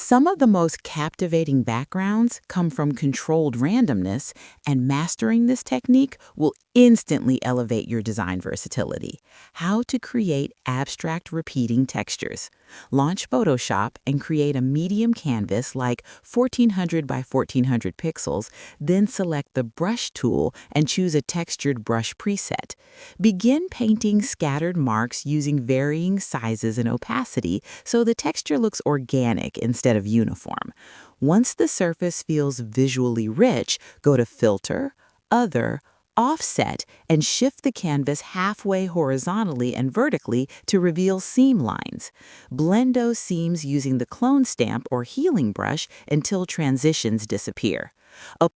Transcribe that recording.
Some of the most captivating backgrounds come from controlled randomness, and mastering this technique will instantly elevate your design versatility. How to create abstract repeating textures. Launch Photoshop and create a medium canvas like 1400 by 1400 pixels, then select the Brush tool and choose a textured brush preset. Begin painting scattered marks using varying sizes and opacity so the texture looks organic instead of uniform. Once the surface feels visually rich, go to Filter, Other, Offset, and shift the canvas halfway horizontally and vertically to reveal seam lines. Blend those seams using the clone stamp or healing brush until transitions disappear.